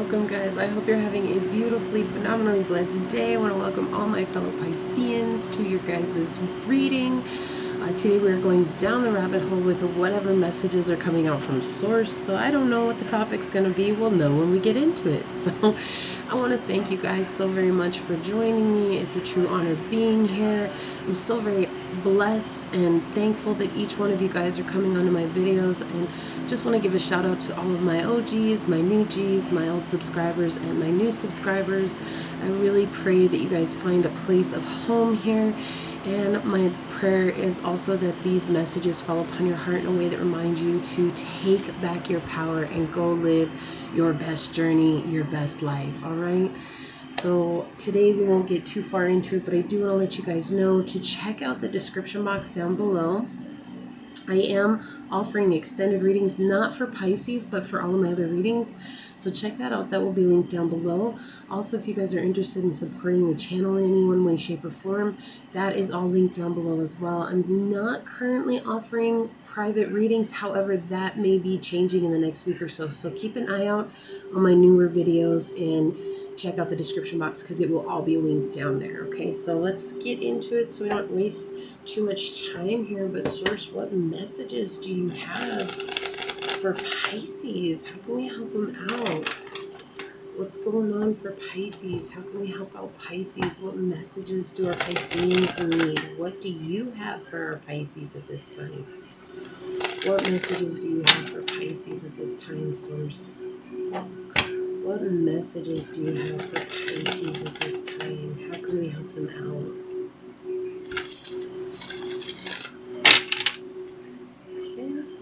welcome guys. I hope you're having a beautifully, phenomenally blessed day. I want to welcome all my fellow Pisceans to your guys' reading. Today we're going down the rabbit hole with whatever messages are coming out from Source. So I don't know what the topic's going to be. We'll know when we get into it. So I want to thank you guys so very much for joining me. It's a true honor being here. I'm so very blessed and thankful that each one of you guys are coming onto my videos, and just want to give a shout out to all of my OGs, my new Gs, my old subscribers, and my new subscribers. I really pray that you guys find a place of home here, and my prayer is also that these messages fall upon your heart in a way that reminds you to take back your power and go live your best journey, your best life. All right. So today we won't get too far into it, but I do want to let you guys know to check out the description box down below. I am offering extended readings, not for Pisces, but for all of my other readings. So check that out. That will be linked down below. Also, if you guys are interested in supporting the channel in any one way, shape, or form, that is all linked down below as well. I'm not currently offering private readings. However, that may be changing in the next week or so. So keep an eye out on my newer videos and check out the description box because it will all be linked down there. Okay, so let's get into it so we don't waste too much time here. But Source, what messages do you have for Pisces? How can we help them out? What's going on for Pisces? How can we help out Pisces? What messages do our Pisceans need? What do you have for our Pisces at this time? What messages do you have for Pisces at this time, Source? What messages do you have for Pisces at this time? How can we help them out?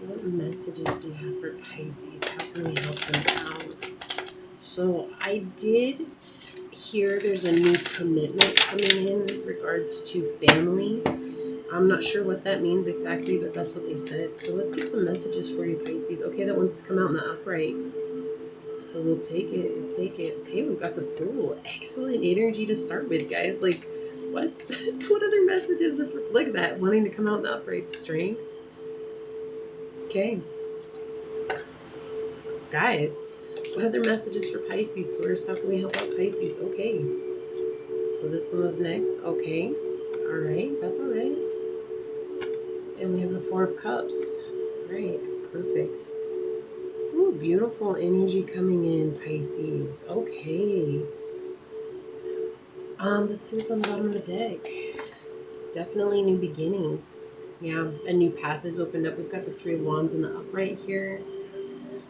What messages do you have for Pisces? How can we help them out? So I did hear there's a new commitment coming in regards to family. I'm not sure what that means exactly, but that's what they said. So let's get some messages for you, Pisces. Okay, that wants to come out in the upright. So we'll take it. We'll take it. Okay, we've got the Fool. Excellent energy to start with, guys. Like, what? What other messages are for? Look at that. Wanting to come out in the upright. Strength. Okay. Guys, what other messages for Pisces, Source? How can we help out Pisces? Okay. So this one was next. Okay. All right. That's all right. And we have the Four of Cups. All right. Perfect. Ooh, beautiful energy coming in, Pisces. Okay. Let's see what's on the bottom of the deck. Definitely new beginnings. Yeah, a new path is opened up. We've got the Three of Wands in the upright here.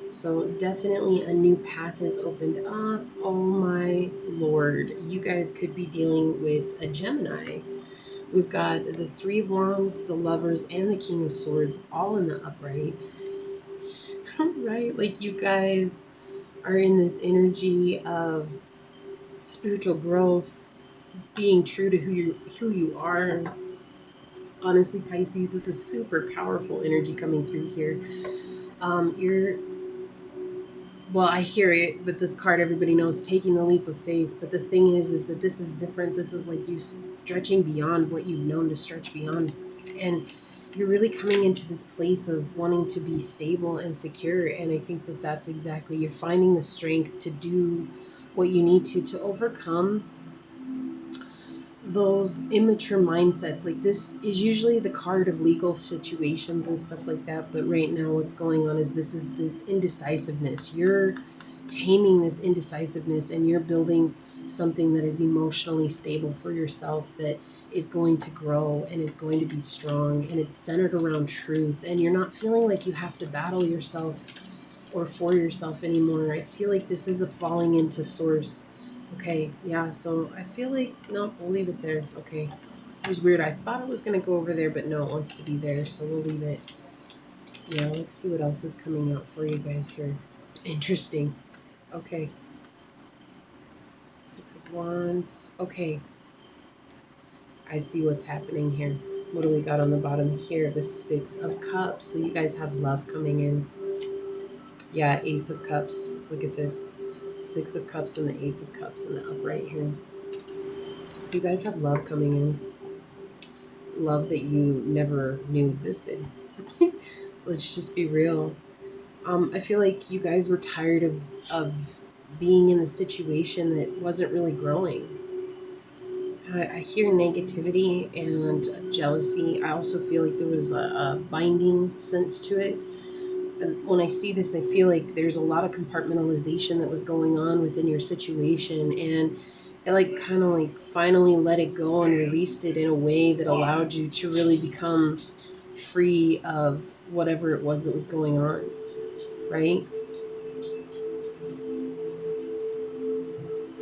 So definitely a new path is opened up. Oh my Lord. You guys could be dealing with a Gemini. We've got the Three of Wands, the Lovers, and the King of Swords all in the upright. Right? Like you guys are in this energy of spiritual growth, being true to who you are. Honestly, Pisces, this is super powerful energy coming through here. Well, I hear it with this card. Everybody knows taking the leap of faith. But the thing is that this is different. This is like you stretching beyond what you've known to stretch beyond. And you're really coming into this place of wanting to be stable and secure. And I think that that's exactly, you're finding the strength to do what you need to overcome those immature mindsets. Like this is usually the card of legal situations and stuff like that, but right now what's going on is this indecisiveness. You're taming this indecisiveness and you're building something that is emotionally stable for yourself, that is going to grow and is going to be strong, and it's centered around truth, and you're not feeling like you have to battle yourself or for yourself anymore. I feel like this is a falling into Source. Okay, yeah, so I feel like, no, we'll leave it there. Okay, it was weird. I thought it was going to go over there, but no, it wants to be there, so we'll leave it. Yeah, let's see what else is coming out for you guys here. Interesting. Okay. Six of Wands. Okay. I see what's happening here. What do we got on the bottom here? The Six of Cups. So you guys have love coming in. Yeah, Ace of Cups. Look at this. Six of Cups and the Ace of Cups in the upright here. You guys have love coming in. Love that you never knew existed. Let's just be real. I feel like you guys were tired of being in the situation that wasn't really growing. I hear negativity and jealousy. I also feel like there was a binding sense to it. And when I see this, I feel like there's a lot of compartmentalization that was going on within your situation, and I like kind of like finally let it go and released it in a way that allowed you to really become free of whatever it was that was going on, right?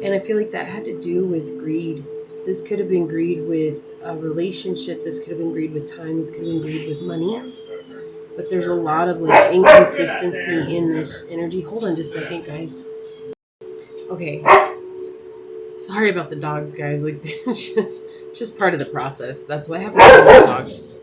And I feel like that had to do with greed. This could have been greed with a relationship. This could have been greed with time. This could have been greed with money. But there's a lot of like inconsistency in this energy. Hold on just a second, guys. Okay. Sorry about the dogs, guys. Like, it's just part of the process. That's what happens with the dogs.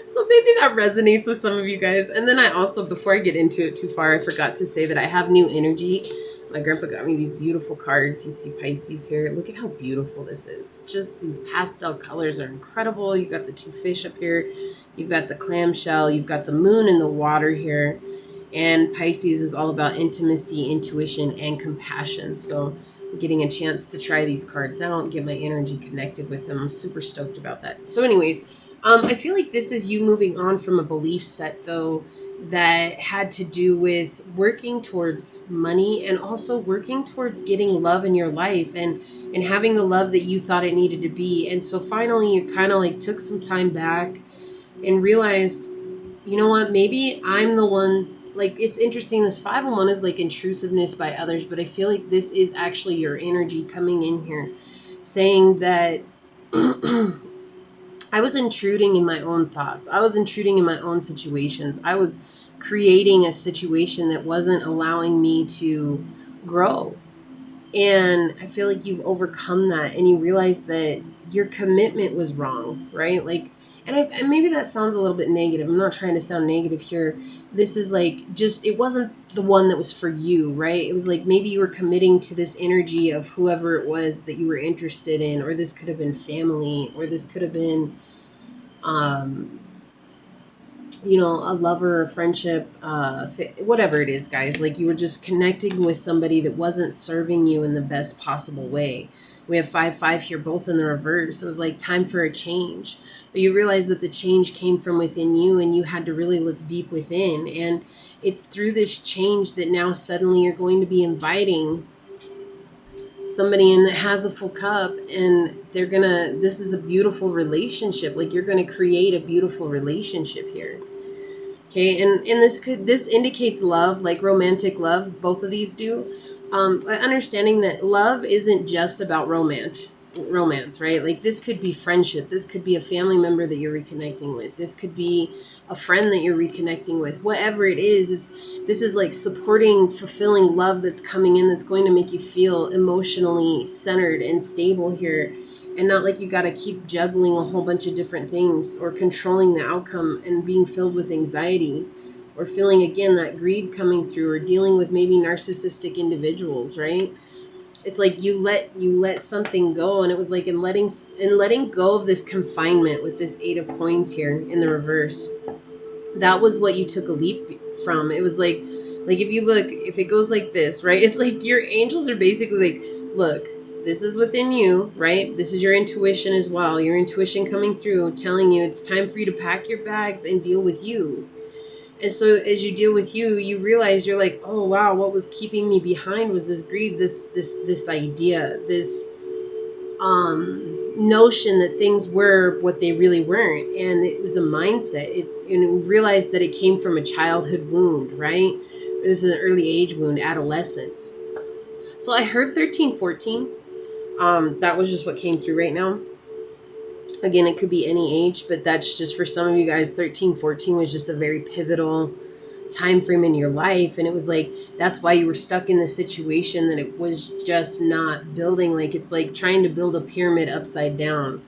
So maybe that resonates with some of you guys. And then I also, before I get into it too far, I forgot to say that I have new energy. My grandpa got me these beautiful cards. You see Pisces here. Look at how beautiful this is. Just these pastel colors are incredible. You've got the two fish up here. You've got the clamshell. You've got the moon in the water here. And Pisces is all about intimacy, intuition, and compassion. So I'm getting a chance to try these cards out, get my energy connected with them. I'm super stoked about that. So anyways, I feel like this is you moving on from a belief set, though, that had to do with working towards money and also working towards getting love in your life and having the love that you thought it needed to be. And so finally you kind of like took some time back and realized, you know what, maybe I'm the one. Like, it's interesting, this 501 is like intrusiveness by others, but I feel like this is actually your energy coming in here saying that I was intruding in my own thoughts. I was intruding in my own situations. I was creating a situation that wasn't allowing me to grow. And I feel like you've overcome that and you realize that your commitment was wrong, right? Like, and maybe that sounds a little bit negative. I'm not trying to sound negative here. This is like, just, it wasn't the one that was for you, right? It was like maybe you were committing to this energy of whoever it was that you were interested in, or this could have been family, or this could have been, um, a lover, a friendship, whatever it is, guys. Like, you were just connecting with somebody that wasn't serving you in the best possible way. We have 5-5 here, both in the reverse. It was like time for a change. But you realize that the change came from within you and you had to really look deep within. And it's through this change that now suddenly you're going to be inviting somebody in that has a full cup, and this is a beautiful relationship. Like, you're gonna create a beautiful relationship here. Okay, and this indicates love, like romantic love. Both of these do. Understanding that love isn't just about romance, right? Like, this could be friendship. This could be a family member that you're reconnecting with. This could be a friend that you're reconnecting with. Whatever it is, this is like supporting, fulfilling love that's coming in, that's going to make you feel emotionally centered and stable here. And not like you got to keep juggling a whole bunch of different things or controlling the outcome and being filled with anxiety or feeling, again, that greed coming through, or dealing with maybe narcissistic individuals, right? It's like you let something go, and it was like in letting go of this confinement with this 8 of coins here in the reverse. That was what you took a leap from. It was like if you look, if it goes like this, right? It's like your angels are basically like, look, this is within you, right? This is your intuition as well. Your intuition coming through, telling you it's time for you to pack your bags and deal with you. And so as you deal with you, you realize you're like, oh wow, what was keeping me behind was this greed, this idea, this notion that things were what they really weren't. And it was a mindset. And we realized that it came from a childhood wound, right? This is an early age wound, adolescence. So I heard 13-14. That was just what came through right now. Again, it could be any age, but that's just for some of you guys. 13-14 was just a very pivotal time frame in your life, and it was like that's why you were stuck in the situation, that it was just not building. Like, it's like trying to build a pyramid upside down,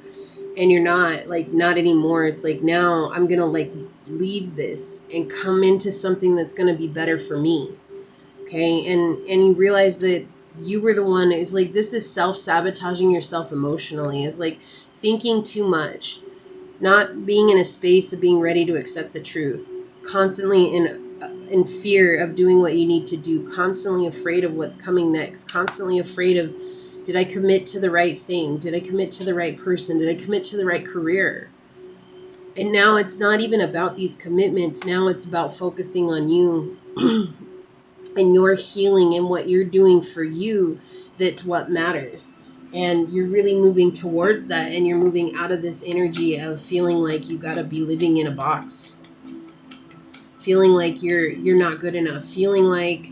and you're not anymore. It's like, now I'm gonna like leave this and come into something that's gonna be better for me. Okay, and you realize that you were the one. It's like, this is self-sabotaging yourself emotionally. It's like thinking too much, not being in a space of being ready to accept the truth, constantly in in fear of doing what you need to do, constantly afraid of what's coming next, constantly afraid of, did I commit to the right thing? Did I commit to the right person? Did I commit to the right career? And now it's not even about these commitments. Now it's about focusing on you and your healing and what you're doing for you. That's what matters. And you're really moving towards that, and you're moving out of this energy of feeling like you got to be living in a box, feeling like you're not good enough, feeling like,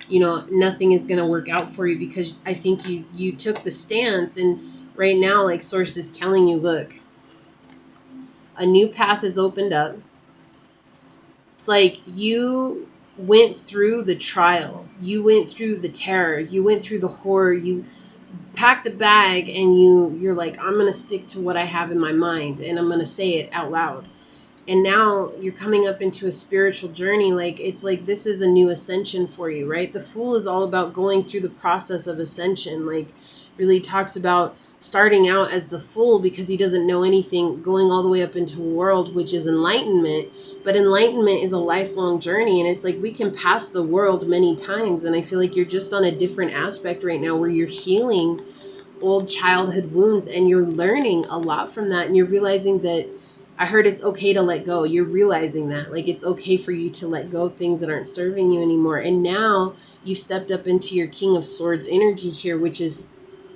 you know, nothing is going to work out for you, because I think you took the stance, and right now, like, source is telling you, look, a new path has opened up. It's like you went through the trial, you went through the terror, you went through the horror, you packed a bag, and you're like, I'm going to stick to what I have in my mind, and I'm going to say it out loud. And now you're coming up into a spiritual journey. Like, it's like, this is a new ascension for you, right? The Fool is all about going through the process of ascension. Like, really talks about starting out as the Fool because he doesn't know anything, going all the way up into a world, which is enlightenment. But enlightenment is a lifelong journey. And it's like, we can pass the world many times. And I feel like you're just on a different aspect right now where you're healing old childhood wounds, and you're learning a lot from that. And you're realizing that, I heard it's okay to let go. You're realizing that, like, it's okay for you to let go of things that aren't serving you anymore. And now you've stepped up into your King of Swords energy here, which is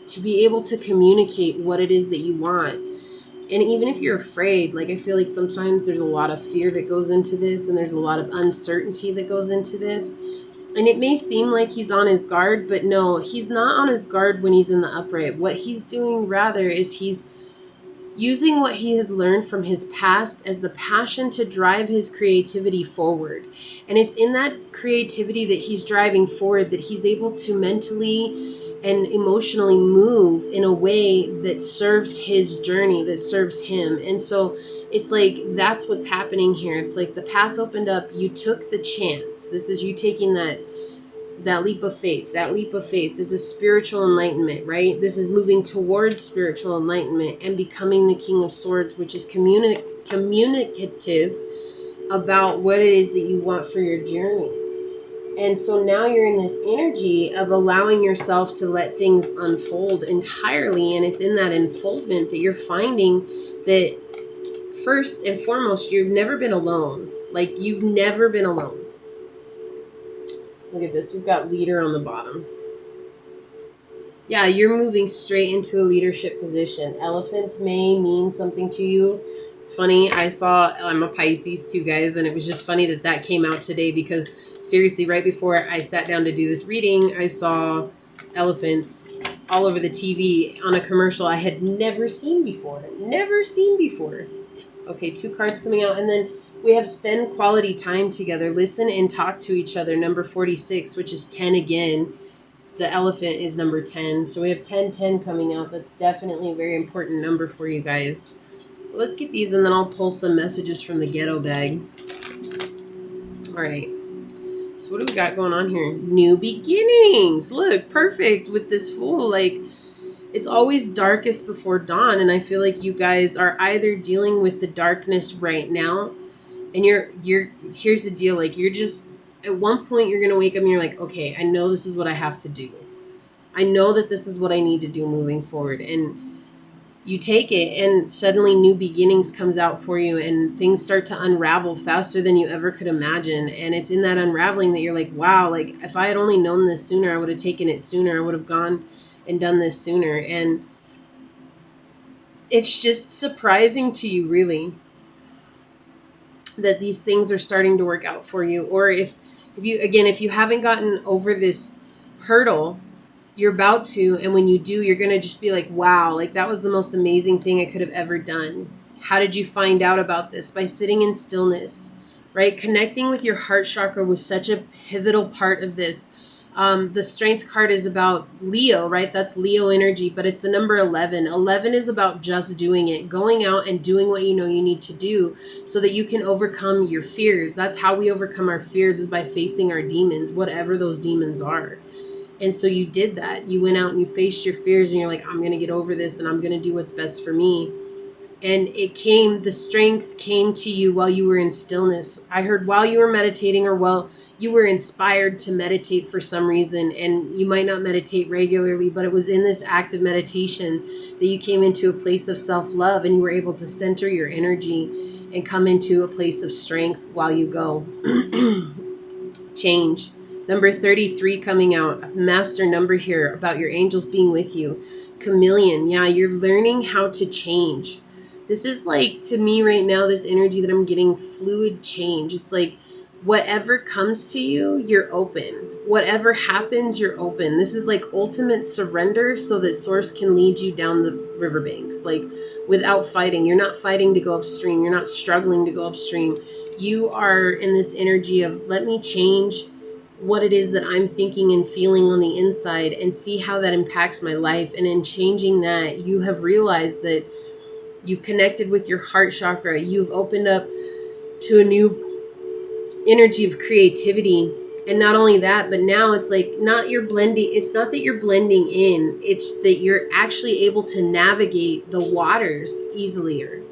to be able to communicate what it is that you want. And even if you're afraid, like, I feel like sometimes there's a lot of fear that goes into this, and there's a lot of uncertainty that goes into this. And it may seem like he's on his guard, but no, he's not on his guard when he's in the upright. What he's doing rather is he's using what he has learned from his past as the passion to drive his creativity forward. And it's in that creativity that he's driving forward that he's able to mentally and emotionally move in a way that serves his journey, that serves him. And so it's like, that's what's happening here. It's like the path opened up. You took the chance. This is you taking that leap of faith, This is spiritual enlightenment, right? This is moving towards spiritual enlightenment and becoming the King of Swords, which is communicative about what it is that you want for your journey. And so now you're in this energy of allowing yourself to let things unfold entirely. And it's in that unfoldment that you're finding that, first and foremost, you've never been alone. Like, you've never been alone. Look at this. We've got leader on the bottom. Yeah, you're moving straight into a leadership position. Elephants may mean something to you. It's funny. I'm a Pisces too, guys. And it was just funny that came out today because, seriously, right before I sat down to do this reading, I saw elephants all over the TV on a commercial I had never seen before. Okay, 2 cards coming out. And then we have spend quality time together, listen and talk to each other, number 46, which is 10 again. The elephant is number 10. So we have 10-10 coming out. That's definitely a very important number for you guys. Let's get these, and then I'll pull some messages from the ghetto bag. All right. So what do we got going on here? New beginnings. Look, perfect with this Fool. Like, it's always darkest before dawn. And I feel like you guys are either dealing with the darkness right now, and here's the deal, like, you're just, at one point you're going to wake up and you're like, okay, I know this is what I have to do. I know that this is what I need to do moving forward. And you take it, and suddenly new beginnings comes out for you, and things start to unravel faster than you ever could imagine. And it's in that unraveling that you're like, wow, like, if I had only known this sooner, I would have taken it sooner. I would have gone and done this sooner. And it's just surprising to you, really, that these things are starting to work out for you. Or if you haven't gotten over this hurdle, you're about to, and when you do, you're going to just be like, wow, like, that was the most amazing thing I could have ever done. How did you find out about this? By sitting in stillness, right? Connecting with your heart chakra was such a pivotal part of this. The strength card is about Leo, right? That's Leo energy, but it's the number 11. 11 is about just doing it, going out and doing what you know you need to do so that you can overcome your fears. That's how we overcome our fears, is by facing our demons, whatever those demons are. And so you did that. You went out and you faced your fears, and you're like, I'm going to get over this, and I'm going to do what's best for me. And the strength came to you while you were in stillness. I heard while you were meditating, or while you were inspired to meditate for some reason, and you might not meditate regularly, but it was in this act of meditation that you came into a place of self-love, and you were able to center your energy and come into a place of strength while you go. Change. Number 33 coming out, master number here about your angels being with you. Chameleon. Yeah, you're learning how to change. This is like, to me right now, this energy that I'm getting, fluid change. It's like whatever comes to you, you're open. Whatever happens, you're open. This is like ultimate surrender so that source can lead you down the riverbanks, like without fighting. You're not fighting to go upstream. You're not struggling to go upstream. You are in this energy of, let me change what it is that I'm thinking and feeling on the inside and see how that impacts my life. And in changing that, you have realized that you connected with your heart chakra. You've opened up to a new energy of creativity. And not only that, but now it's like it's not that you're blending in, it's that you're actually able to navigate the waters easier.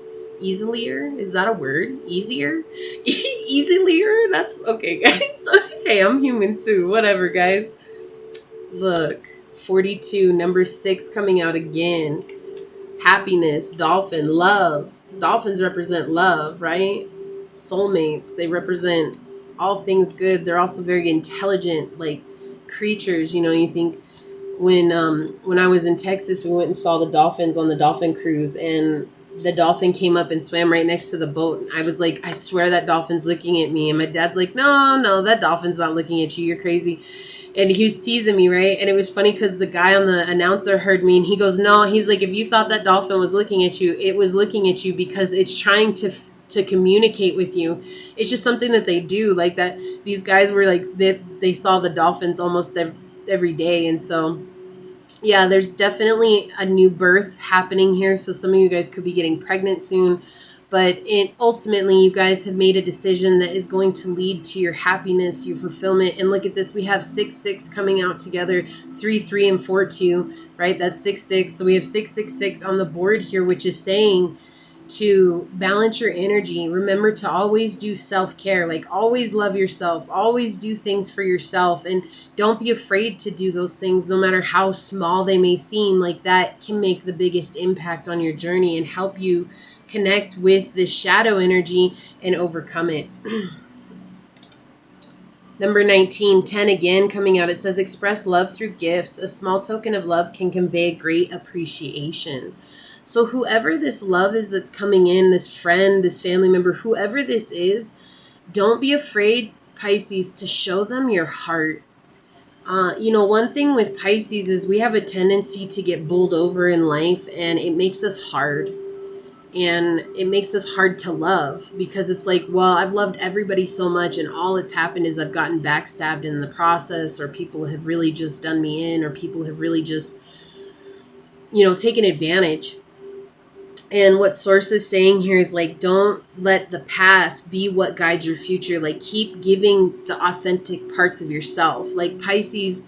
Is that a word? Easier? Easier? That's okay, guys. Hey, I'm human too. Whatever, guys. Look, 42, number 6 coming out again. Happiness, dolphin, love. Dolphins represent love, right? Soulmates, they represent all things good. They're also very intelligent, like creatures. You know, you think when I was in Texas, we went and saw the dolphins on the dolphin cruise, and the dolphin came up and swam right next to the boat. I was like, I swear that dolphin's looking at me. And my dad's like, no, that dolphin's not looking at you. You're crazy. And he was teasing me, right? And it was funny because the guy on the announcer heard me, and he goes, no, he's like, if you thought that dolphin was looking at you, it was looking at you because it's trying to communicate with you. It's just something that they do, like that. These guys were like, they saw the dolphins almost every day. And so, yeah, there's definitely a new birth happening here. So some of you guys could be getting pregnant soon. But ultimately, you guys have made a decision that is going to lead to your happiness, your fulfillment. And look at this. We have 6-6 coming out together, 3-3 and 4-2, right? That's 6-6. So we have 6-6-6 on the board here, which is saying to balance your energy. Remember to always do self-care, like always love yourself, always do things for yourself, and don't be afraid to do those things, no matter how small they may seem. Like that can make the biggest impact on your journey and help you connect with this shadow energy and overcome it. Number 19, 10 again coming out. It says, express love through gifts. A small token of love can convey great appreciation. So whoever this love is that's coming in, this friend, this family member, whoever this is, don't be afraid, Pisces, to show them your heart. You know, one thing with Pisces is we have a tendency to get bowled over in life, and it makes us hard. And it makes us hard to love because it's like, well, I've loved everybody so much, and all that's happened is I've gotten backstabbed in the process, or people have really just done me in, or people have really just, you know, taken advantage. And what Source is saying here is like, don't let the past be what guides your future. Like, keep giving the authentic parts of yourself. Like Pisces,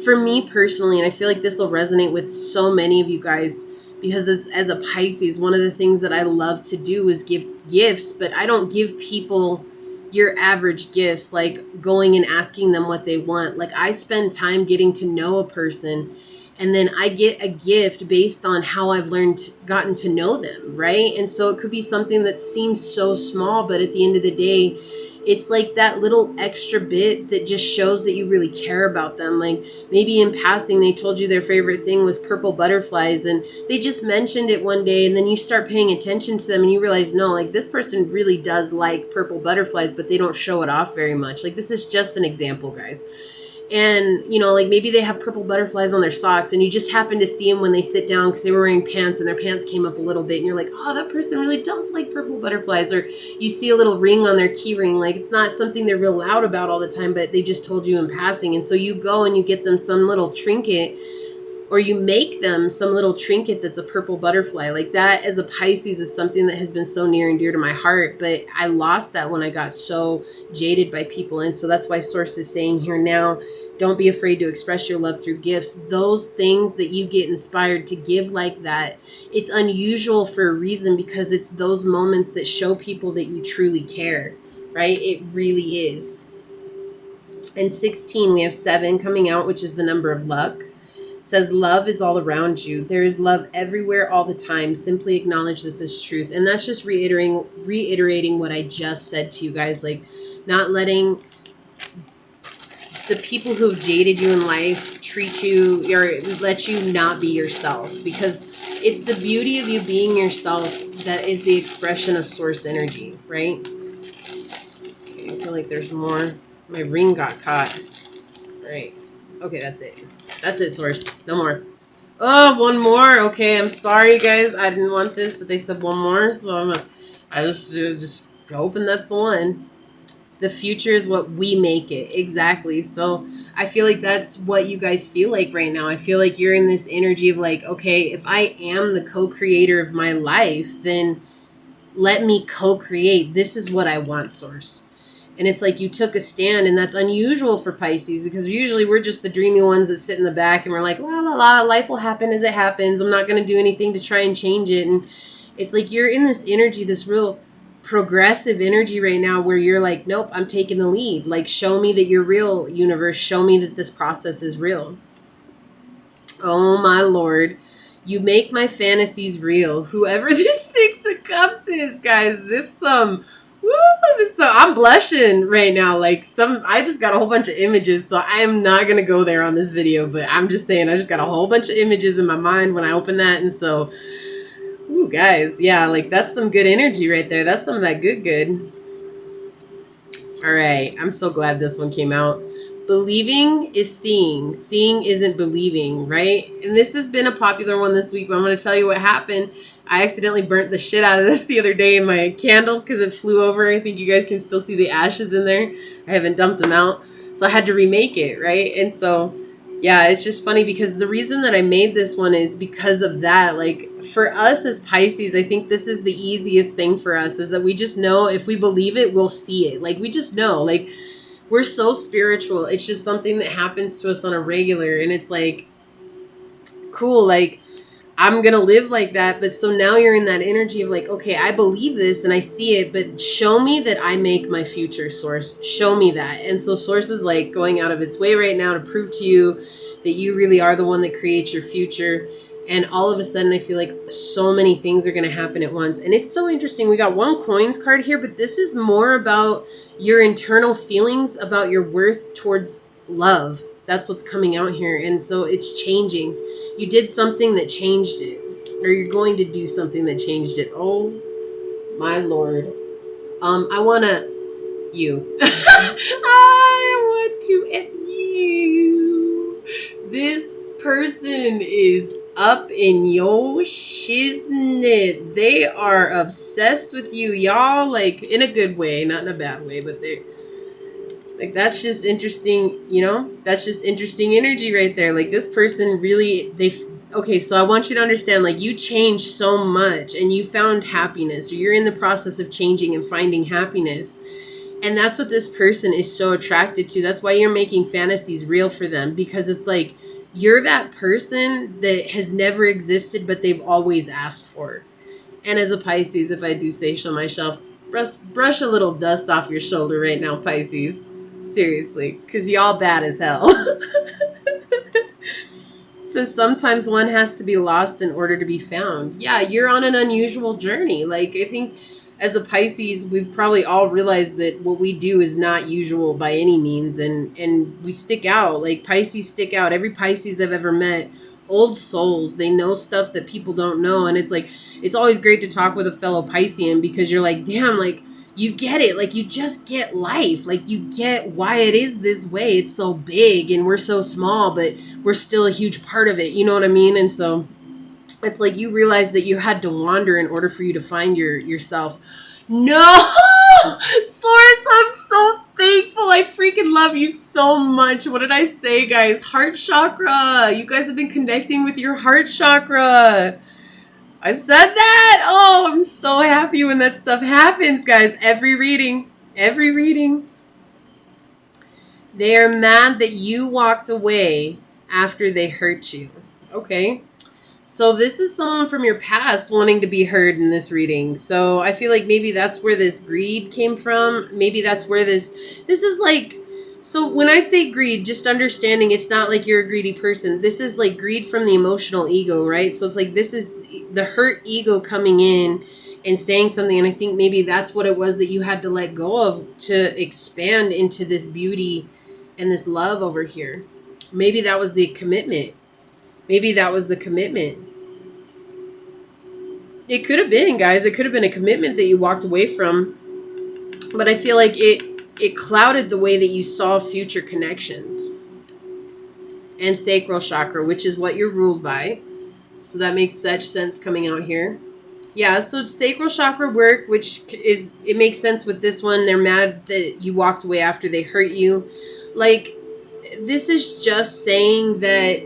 for me personally, and I feel like this will resonate with so many of you guys, because as a Pisces, one of the things that I love to do is give gifts, but I don't give people your average gifts, like going and asking them what they want. Like, I spend time getting to know a person, and then I get a gift based on how I've gotten to know them, right? And so it could be something that seems so small, but at the end of the day, it's like that little extra bit that just shows that you really care about them. Like maybe in passing, they told you their favorite thing was purple butterflies, and they just mentioned it one day, and then you start paying attention to them and you realize, no, like this person really does like purple butterflies, but they don't show it off very much. Like, this is just an example, guys. And, you know, like maybe they have purple butterflies on their socks, and you just happen to see them when they sit down because they were wearing pants and their pants came up a little bit, and you're like, oh, that person really does like purple butterflies. Or you see a little ring on their key ring. Like, it's not something they're real loud about all the time, but they just told you in passing. And so you go and you get them some little trinket, or you make them some little trinket that's a purple butterfly. Like that as a Pisces is something that has been so near and dear to my heart, but I lost that when I got so jaded by people. And so that's why Source is saying here now, don't be afraid to express your love through gifts. Those things that you get inspired to give like that, it's unusual for a reason, because it's those moments that show people that you truly care, right? It really is. And 16, we have 7 coming out, which is the number of luck. Says love is all around you. There is love everywhere all the time. Simply acknowledge this as truth. And that's just reiterating what I just said to you guys, like not letting the people who have jaded you in life treat you or let you not be yourself, because it's the beauty of you being yourself that is the expression of source energy, right? Okay, I feel like there's more. My ring got caught. All right. Okay, that's it. That's it, Source. No more. Oh, one more. Okay, I'm sorry, guys. I didn't want this, but they said one more, so I just hoping that's the one. The future is what we make it. Exactly. So I feel like that's what you guys feel like right now. I feel like you're in this energy of like, okay, if I am the co-creator of my life, then let me co-create. This is what I want, Source. And it's like you took a stand, and that's unusual for Pisces, because usually we're just the dreamy ones that sit in the back and we're like, la la la, life will happen as it happens. I'm not going to do anything to try and change it. And it's like you're in this energy, this real progressive energy right now where you're like, nope, I'm taking the lead. Like, show me that you're real, universe. Show me that this process is real. Oh my Lord. You make my fantasies real. Whoever this 6 of Cups is, guys, this I'm blushing right now. Like I just got a whole bunch of images, so I am not gonna go there on this video, but I'm just saying I just got a whole bunch of images in my mind when I open that. And so, ooh, guys, yeah, like that's some good energy right there. That's some of that good. All right, I'm so glad this one came out. Believing is seeing. Seeing isn't believing, right? And this has been a popular one this week, but I'm going to tell you what happened. I accidentally burnt the shit out of this the other day in my candle because it flew over. I think you guys can still see the ashes in there. I haven't dumped them out. So I had to remake it, right? And so, yeah, it's just funny because the reason that I made this one is because of that. Like, for us as Pisces, I think this is the easiest thing for us, is that we just know if we believe it, we'll see it. Like, we just know. Like, we're so spiritual. It's just something that happens to us on a regular. And it's like, cool, like, I'm going to live like that. But so now you're in that energy of like, okay, I believe this and I see it, but show me that I make my future, Source. Show me that. And so Source is like going out of its way right now to prove to you that you really are the one that creates your future. And all of a sudden, I feel like so many things are going to happen at once. And it's so interesting. We got one coins card here, but this is more about your internal feelings about your worth towards love. That's what's coming out here. And so it's changing. You did something that changed it, or you're going to do something that changed it. Oh, my Lord. I want to, you. I want to F you. This person is up in your shiznit. They are obsessed with you, y'all, like in a good way, not in a bad way, but they're like, that's just interesting, you know? That's just interesting energy right there. Like, this person really, okay, so I want you to understand, like, you changed so much and you found happiness, or you're in the process of changing and finding happiness. And that's what this person is so attracted to. That's why you're making fantasies real for them, because it's like, you're that person that has never existed, but they've always asked for. And as a Pisces, if I do say so myself, brush a little dust off your shoulder right now, Pisces. Seriously, because y'all bad as hell. So sometimes one has to be lost in order to be found. Yeah, you're on an unusual journey. Like, I think as a Pisces, we've probably all realized that what we do is not usual by any means. And we stick out. Like, Pisces stick out. Every Pisces I've ever met, old souls, they know stuff that people don't know. And it's like, it's always great to talk with a fellow Piscean, because you're like, damn, like, you get it. Like, you just get life. Like, you get why it is this way. It's so big and we're so small, but we're still a huge part of it. You know what I mean? And so it's like you realize that you had to wander in order for you to find yourself. No! Source, I'm so thankful. I freaking love you so much. What did I say, guys? Heart chakra. You guys have been connecting with your heart chakra. I said that. Oh, I'm so happy when that stuff happens, guys. Every reading. Every reading. They are mad that you walked away after they hurt you. Okay. So this is someone from your past wanting to be heard in this reading. So I feel like maybe that's where this greed came from. Maybe that's where this is like, so when I say greed, just understanding it's not like you're a greedy person. This is like greed from the emotional ego, right? So it's like this is the hurt ego coming in and saying something. And I think maybe that's what it was that you had to let go of to expand into this beauty and this love over here. Maybe that was the commitment. Maybe that was the commitment. It could have been, guys. It could have been a commitment that you walked away from. But I feel like it clouded the way that you saw future connections. And sacral chakra, which is what you're ruled by. So that makes such sense coming out here. Yeah, so sacral chakra work, which is, it makes sense with this one. They're mad that you walked away after they hurt you. Like, this is just saying that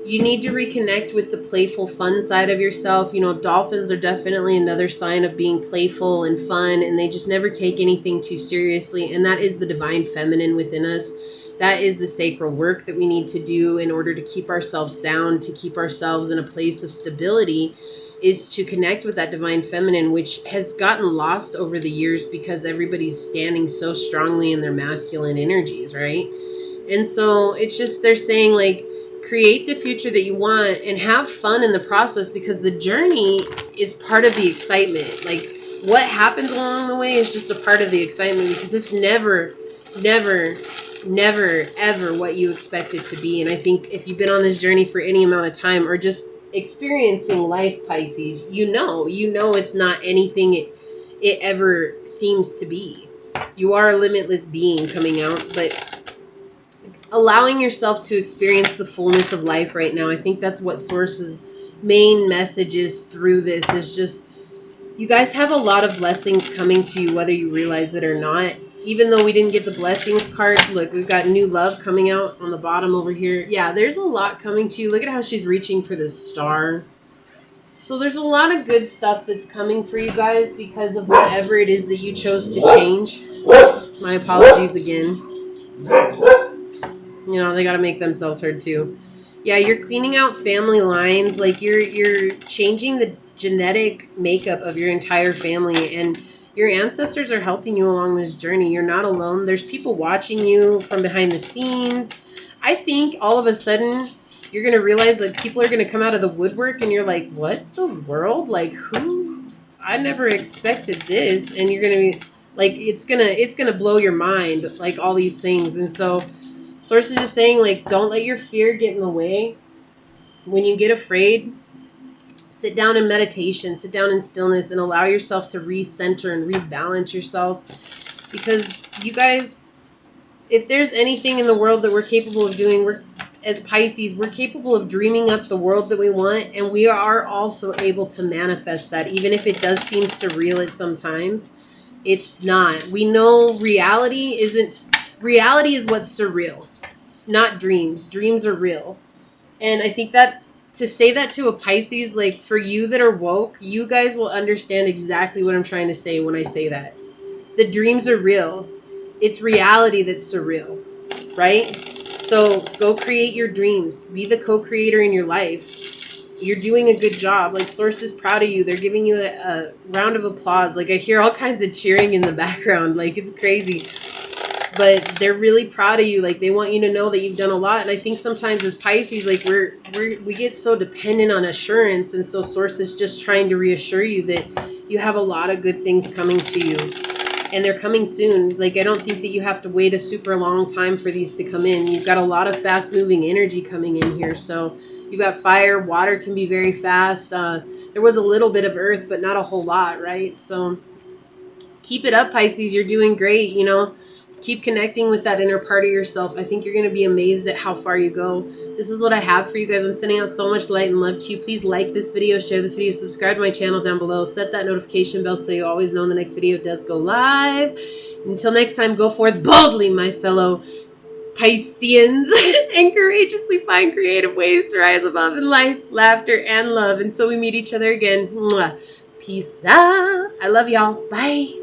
you need to reconnect with the playful, fun side of yourself. You know, dolphins are definitely another sign of being playful and fun, and they just never take anything too seriously. And that is the divine feminine within us. That is the sacral work that we need to do in order to keep ourselves sound, to keep ourselves in a place of stability, is to connect with that divine feminine, which has gotten lost over the years because everybody's standing so strongly in their masculine energies, right? And so it's just, they're saying like, create the future that you want and have fun in the process, because the journey is part of the excitement. Like, what happens along the way is just a part of the excitement, because it's never, ever what you expect it to be. And I think if you've been on this journey for any amount of time, or just experiencing life, Pisces, you know it's not anything it ever seems to be. You are a limitless being coming out, but allowing yourself to experience the fullness of life right now. I think that's what Source's main message is through this, is just, you guys have a lot of blessings coming to you, whether you realize it or not. Even though we didn't get the blessings card, look, we've got new love coming out on the bottom over here. Yeah, there's a lot coming to you. Look at how she's reaching for this star. So there's a lot of good stuff that's coming for you guys because of whatever it is that you chose to change. My apologies again. You know, they got to make themselves heard too. Yeah, you're cleaning out family lines. Like, you're changing the genetic makeup of your entire family, and your ancestors are helping you along this journey. You're not alone. There's people watching you from behind the scenes. I think all of a sudden you're going to realize that people are going to come out of the woodwork, and you're like, what the world? Like, who? I never expected this. And you're going to be like, it's going to blow your mind, like all these things. And so Source is just saying, like, don't let your fear get in the way. When you get afraid, sit down in meditation, sit down in stillness, and allow yourself to recenter and rebalance yourself. Because you guys, if there's anything in the world that we're capable of doing, as Pisces, we're capable of dreaming up the world that we want, and we are also able to manifest that, even if it does seem surreal at sometimes. It's not. We know reality is what's surreal, not dreams. Dreams are real. And I think that to say that to a Pisces, like, for you that are woke, you guys will understand exactly what I'm trying to say when I say that. The dreams are real. It's reality that's surreal, right? So go create your dreams. Be the co-creator in your life. You're doing a good job. Like, Source is proud of you. They're giving you a round of applause. Like, I hear all kinds of cheering in the background. Like, it's crazy. But they're really proud of you. Like, they want you to know that you've done a lot. And I think sometimes as Pisces, like, we get so dependent on assurance. And so Source is just trying to reassure you that you have a lot of good things coming to you. And they're coming soon. Like, I don't think that you have to wait a super long time for these to come in. You've got a lot of fast moving energy coming in here. So you've got fire. Water can be very fast. There was a little bit of earth, but not a whole lot, right? So keep it up, Pisces. You're doing great, you know. Keep connecting with that inner part of yourself. I think you're going to be amazed at how far you go. This is what I have for you guys. I'm sending out so much light and love to you. Please like this video, share this video, subscribe to my channel down below. Set that notification bell so you always know when the next video does go live. Until next time, go forth boldly, my fellow Pisceans, and courageously find creative ways to rise above in life, laughter, and love. Until we meet each other again. Mwah. Peace out. I love y'all. Bye.